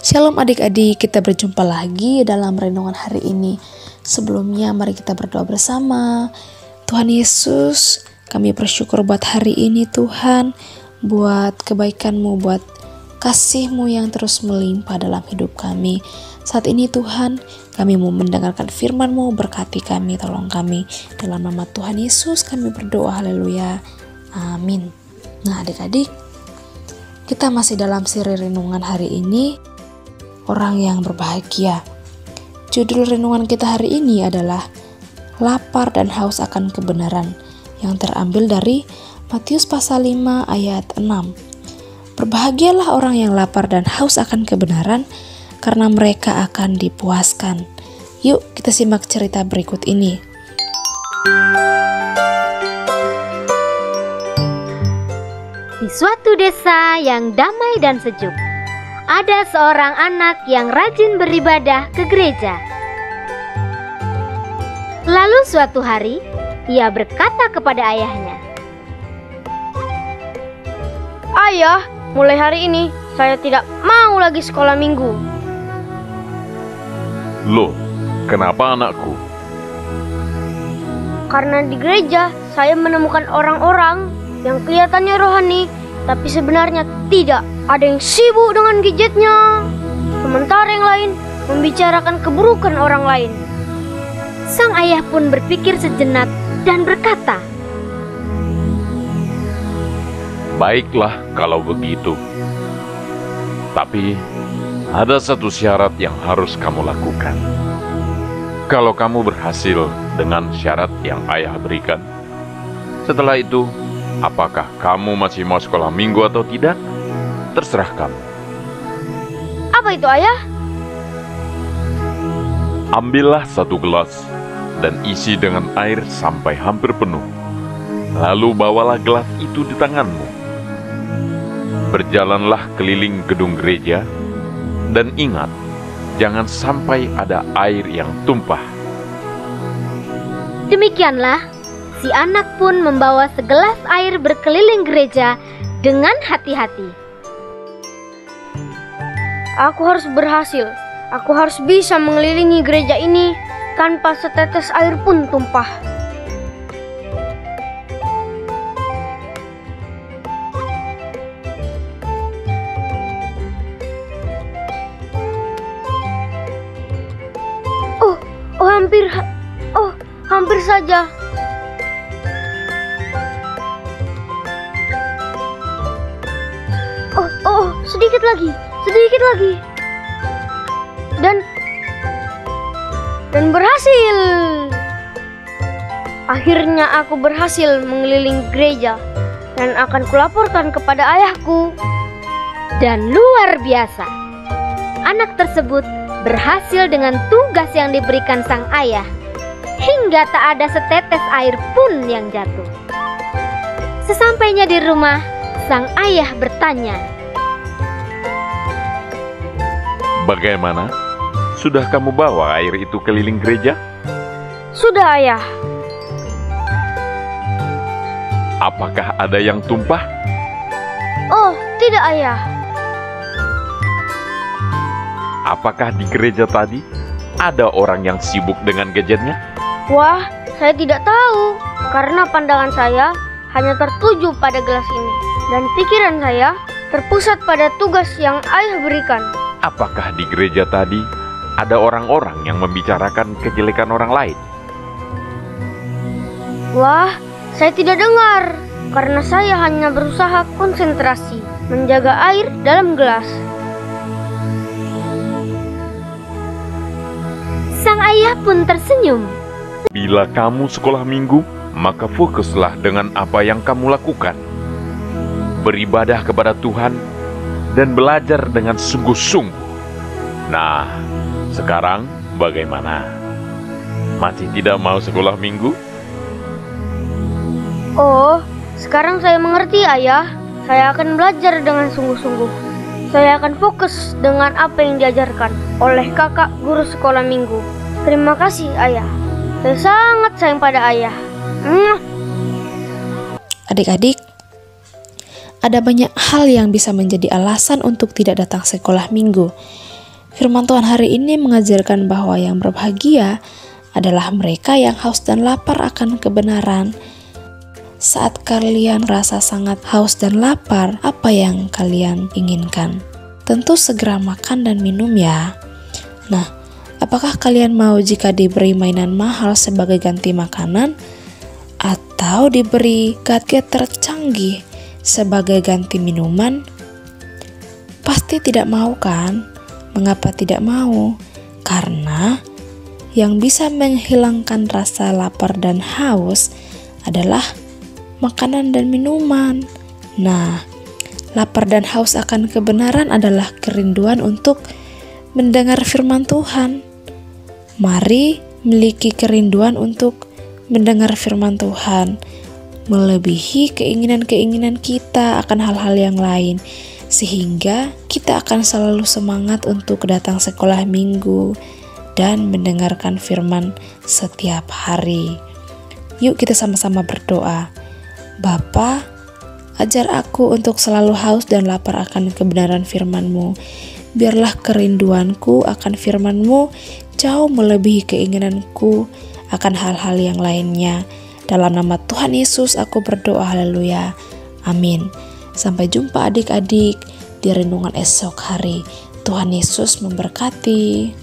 Shalom adik-adik, kita berjumpa lagi dalam renungan hari ini. Sebelumnya mari kita berdoa bersama. Tuhan Yesus, kami bersyukur buat hari ini Tuhan, buat kebaikan-Mu, buat kasih-Mu yang terus melimpah dalam hidup kami. Saat ini Tuhan, kami mau mendengarkan firman-Mu, berkati kami, tolong kami. Dalam nama Tuhan Yesus kami berdoa, haleluya, amin. Nah adik-adik, kita masih dalam seri renungan hari ini, orang yang berbahagia. Judul renungan kita hari ini adalah lapar dan haus akan kebenaran, yang terambil dari Matius pasal 5 ayat 6. Berbahagialah orang yang lapar dan haus akan kebenaran, karena mereka akan dipuaskan. Yuk kita simak cerita berikut ini. Di suatu desa yang damai dan sejuk, ada seorang anak yang rajin beribadah ke gereja. Lalu suatu hari, ia berkata kepada ayahnya, "Ayah, mulai hari ini saya tidak mau lagi sekolah minggu." Loh, kenapa anakku? Karena di gereja saya menemukan orang-orang yang kelihatannya rohani, tapi sebenarnya tidak. Ada yang sibuk dengan gadgetnya, sementara yang lain membicarakan keburukan orang lain. Sang ayah pun berpikir sejenak dan berkata, Baiklah kalau begitu. Tapi ada satu syarat yang harus kamu lakukan. Kalau kamu berhasil dengan syarat yang ayah berikan, setelah itu, apakah kamu masih mau sekolah minggu atau tidak? Terserah kamu. Apa itu, ayah? Ambillah satu gelas dan isi dengan air sampai hampir penuh. Lalu bawalah gelas itu di tanganmu. Berjalanlah keliling gedung gereja, dan ingat, jangan sampai ada air yang tumpah. Demikianlah, si anak pun membawa segelas air berkeliling gereja dengan hati-hati. Aku harus berhasil. Aku harus bisa mengelilingi gereja ini tanpa setetes air pun tumpah. Hampir saja. Sedikit lagi. Dan berhasil. Akhirnya aku berhasil mengelilingi gereja dan akan kulaporkan kepada ayahku. Dan luar biasa, anak tersebut berhasil dengan tugas yang diberikan sang ayah, hingga tak ada setetes air pun yang jatuh. Sesampainya di rumah, sang ayah bertanya, Bagaimana? Sudah kamu bawa air itu keliling gereja? Sudah, ayah. Apakah ada yang tumpah? Oh, tidak, ayah. Apakah di gereja tadi ada orang yang sibuk dengan gadgetnya? Wah, saya tidak tahu. Karena pandangan saya hanya tertuju pada gelas ini. Dan pikiran saya terpusat pada tugas yang ayah berikan. Apakah di gereja tadi ada orang-orang yang membicarakan kejelekan orang lain? Wah, saya tidak dengar. Karena saya hanya berusaha konsentrasi menjaga air dalam gelas. Sang ayah pun tersenyum. Bila kamu sekolah minggu, maka fokuslah dengan apa yang kamu lakukan. Beribadah kepada Tuhan dan belajar dengan sungguh-sungguh. Nah, sekarang bagaimana? Masih tidak mau sekolah minggu? Oh, sekarang saya mengerti, ayah. Saya akan belajar dengan sungguh-sungguh. Saya akan fokus dengan apa yang diajarkan oleh kakak guru sekolah minggu. Terima kasih, ayah. Saya sangat sayang pada ayah. Adik-adik, ada banyak hal yang bisa menjadi alasan untuk tidak datang sekolah minggu. Firman Tuhan hari ini mengajarkan bahwa yang berbahagia adalah mereka yang haus dan lapar akan kebenaran. Saat kalian rasa sangat haus dan lapar, apa yang kalian inginkan? Tentu segera makan dan minum ya. Nah, apakah kalian mau jika diberi mainan mahal sebagai ganti makanan? Atau diberi gadget tercanggih sebagai ganti minuman? Pasti tidak mau kan? Mengapa tidak mau? Karena yang bisa menghilangkan rasa lapar dan haus adalah makanan dan minuman. Nah, lapar dan haus akan kebenaran adalah kerinduan untuk mendengar firman Tuhan. Mari miliki kerinduan untuk mendengar firman Tuhan, melebihi keinginan-keinginan kita akan hal-hal yang lain, sehingga kita akan selalu semangat untuk datang sekolah minggu dan mendengarkan firman setiap hari. Yuk kita sama-sama berdoa. Bapa, ajar aku untuk selalu haus dan lapar akan kebenaran firman-Mu. Biarlah kerinduanku akan firman-Mu jauh melebihi keinginanku akan hal-hal yang lainnya. Dalam nama Tuhan Yesus aku berdoa, haleluya. Amin. Sampai jumpa adik-adik di renungan esok hari. Tuhan Yesus memberkati.